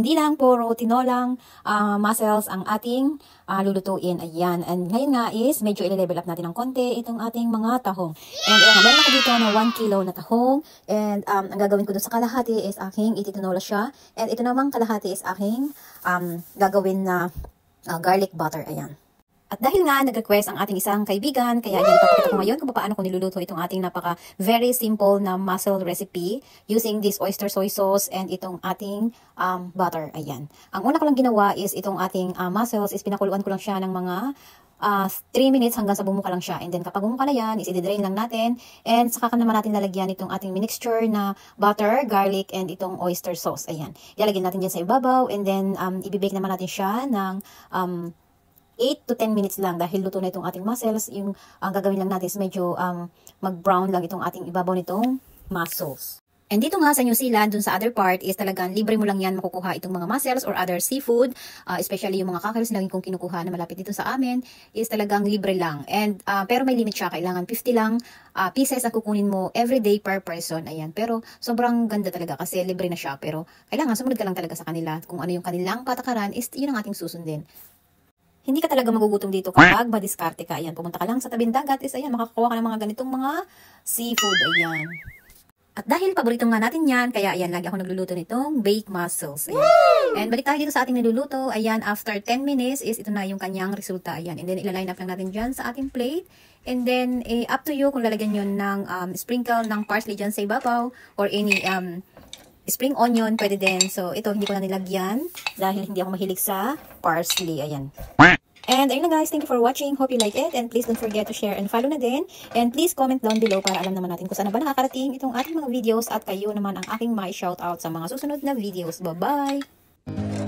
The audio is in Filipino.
hindi lang puro tinolang mussels ang ating lulutuin. Ayan. And ngayon nga is medyo i-level up natin ng konti itong ating mga tahong. And meron ako dito na 1 kilo na tahong. And ang gagawin ko dun sa kalahati is aking ititinola siya. And ito namang kalahati is aking gagawin na garlic butter. Ayan. At dahil nga nag-request ang ating isang kaibigan, kaya yan ipapakita ko ngayon kung paano ko niluluto itong ating very simple na mussel recipe using this oyster soy sauce and itong ating butter. Ayan. Ang una ko lang ginawa is itong ating mussels is pinakuluan ko lang siya ng mga 3 minutes hanggang sa bumuka lang siya. And then kapag bumuka na yan, is i-drain lang natin. And saka naman natin lalagyan itong ating mixture na butter, garlic, and itong oyster sauce. Ayan. Ilalagyan natin dyan sa ibabaw. And then ibibake naman natin siya ng 8 to 10 minutes lang dahil luto na itong ating mussels. Yung gagawin lang natin is medyo mag-brown lang itong ating ibabaw nitong mussels. And dito nga sa New Zealand, dun sa other part, is talagang libre mo lang yan makukuha itong mga mussels or other seafood. Especially yung mga kakals lagi kong kinukuha na malapit dito sa amin, is talagang libre lang. And pero may limit siya, kailangan 50 lang pieces ang kukunin mo every day per person. Ayan. Pero sobrang ganda talaga kasi libre na siya. Pero kailangan sumunod ka lang talaga sa kanila. Kung ano yung kanilang patakaran, is yun ang ating susundin. Hindi ka talaga magugutom dito kapag madiskarte ka. Ayan, pumunta ka lang sa tabing dagat. Is, ayan, makakakuha ka ng mga ganitong mga seafood. Ayan. At dahil paborito nga natin yan, kaya ayan, lagi ako nagluluto nitong baked mussels. Ayan. And balik tayo dito sa ating niluluto. Ayan, after 10 minutes is ito na yung kanyang resulta. Ayan. And then ilaline up lang natin dyan sa ating plate. And then, up to you kung lalagyan nyo ng sprinkle ng parsley dyan sa ibabaw or any spring onion, pwede din. So, ito, hindi ko na nilagyan dahil hindi ako mahilig sa parsley. Ayan. And ayun na guys, thank you for watching. Hope you like it. And please don't forget to share and follow na din. And please comment down below para alam naman natin kung saan na ba nakakarating itong ating mga videos at kayo naman ang aking ma-shoutout sa mga susunod na videos. Bye-bye!